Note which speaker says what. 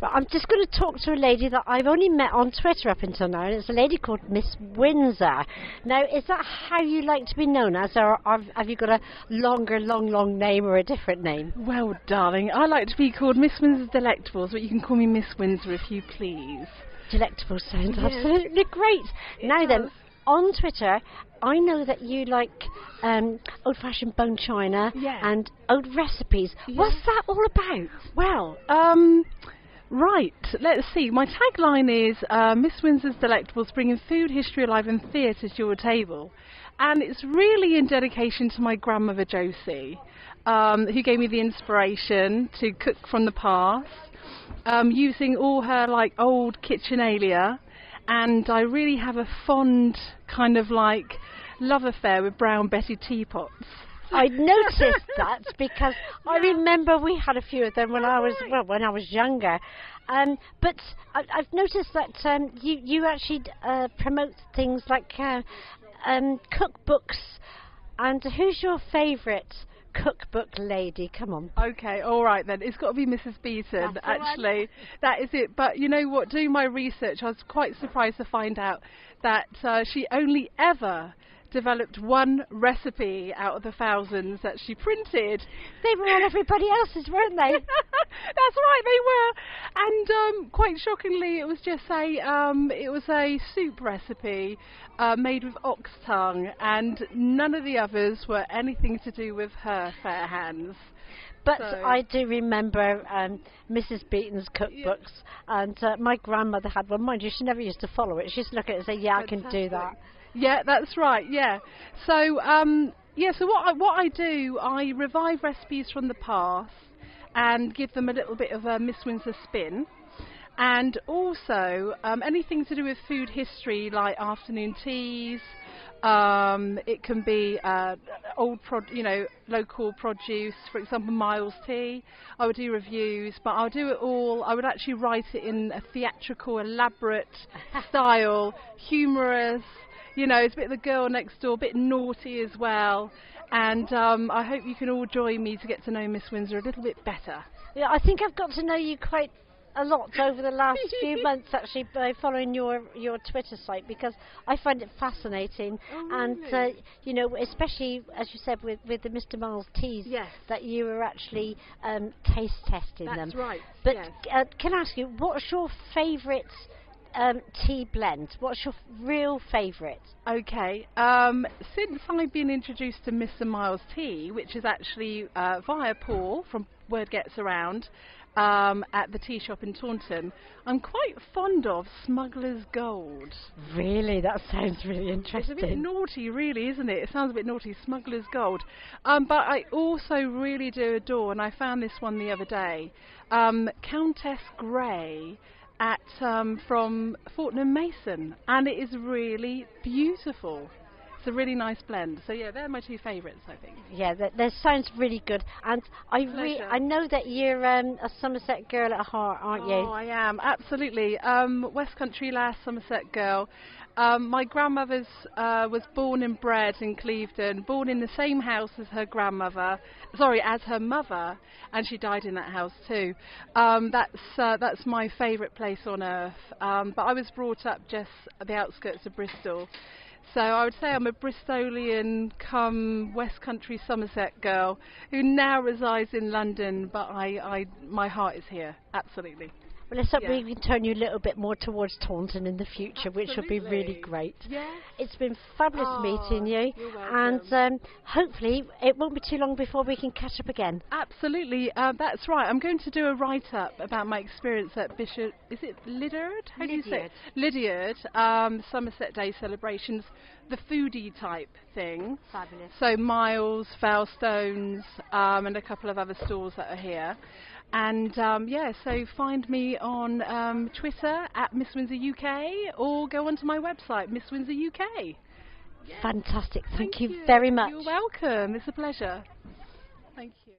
Speaker 1: Well, I'm just going to talk to a lady that I've only met on Twitter up until now, and it's a lady called Miss Windsor. Now, is that how you like to be known as, or have you got a longer, long name or a different name?
Speaker 2: Well, darling, I like to be called Miss Windsor's Delectables, but you can call me Miss Windsor if you please.
Speaker 1: Delectables sounds absolutely great. Now then, on Twitter, I know that you like old-fashioned bone china and old recipes. What's that all about?
Speaker 2: Well, right, let's see. My tagline is Miss Windsor's Delectables, bringing food history alive and theatre to your table. And it's really in dedication to my grandmother Josie, who gave me the inspiration to cook from the past, using all her like old kitchenalia. And I really have a fond kind of like love affair with Brown Betty teapots.
Speaker 1: I noticed that because I remember we had a few of them when I was younger. But I've noticed that you actually promote things like cookbooks. And who's your favourite cookbook lady? Come on.
Speaker 2: Okay, all right then. It's got to be Mrs. Beaton, actually. That is it. But you know what? Doing my research, I was quite surprised to find out that she only ever developed one recipe out of the thousands that she printed.
Speaker 1: They were all everybody else's, weren't they?
Speaker 2: That's right, they were. And quite shockingly, it was just a soup recipe made with ox tongue, and none of the others were anything to do with her fair hands.
Speaker 1: But I do remember Mrs. Beaton's cookbooks, and my grandmother had one. Mind you, she never used to follow it. She used to look at it and say, yeah, I can do that.
Speaker 2: Yeah, that's right, yeah. So, so what I do, I revive recipes from the past and give them a little bit of a Miss Windsor spin. And also, anything to do with food history, like afternoon teas. It can be local produce, for example, Miles tea. I would do reviews, but I'll do it all. I would actually write it in a theatrical, elaborate style, humorous. You know, it's a bit of the girl next door, a bit naughty as well. And I hope you can all join me to get to know Miss Windsor a little bit better.
Speaker 1: Yeah, I think I've got to know you quite a lot over the last few months, actually, by following your Twitter site, because I find it fascinating.
Speaker 2: Oh, really?
Speaker 1: And you know, especially as you said with the Mr. Miles teas, that you were actually taste testing them.
Speaker 2: That's right.
Speaker 1: But can I ask you, what's your favourite tea blend? What's your real favourite?
Speaker 2: Okay, since I've been introduced to Mr. Miles tea, which is actually via Paul from Word Gets Around, at the tea shop in Taunton, I'm quite fond of Smuggler's Gold.
Speaker 1: Really? That sounds really interesting.
Speaker 2: It's a bit naughty, really, isn't it? It sounds a bit naughty, Smuggler's Gold. But I also really do adore, and I found this one the other day, Countess Grey from Fortnum Mason, and it is really beautiful. It's a really nice blend. So yeah, they're my two favourites, I think.
Speaker 1: Yeah, that sounds really good. And I know that you're a Somerset girl at heart, aren't you?
Speaker 2: Oh, I am, absolutely. West Country lass, Somerset girl. My grandmother was born and bred in Clevedon, born in the same house as her as her mother, and she died in that house too. That's my favourite place on earth. But I was brought up just at the outskirts of Bristol. So I would say I'm a Bristolian come West Country Somerset girl who now resides in London, but my heart is here, absolutely.
Speaker 1: Well, let's hope we can turn you a little bit more towards Taunton in the future, which will be really great.
Speaker 2: Yes.
Speaker 1: It's been fabulous meeting you,
Speaker 2: you're welcome.
Speaker 1: And hopefully it won't be too long before we can catch up again.
Speaker 2: Absolutely, that's right. I'm going to do a write-up about my experience at Lydeard? How do you say it? Lydeard, Somerset Day celebrations, the foodie type thing.
Speaker 1: Fabulous.
Speaker 2: So Miles, Foulstones, and a couple of other stores that are here. And so find me on Twitter at Miss Windsor UK, or go onto my website, Miss Windsor UK.
Speaker 1: Fantastic. Thank you very much.
Speaker 2: You're welcome. It's a pleasure. Thank you.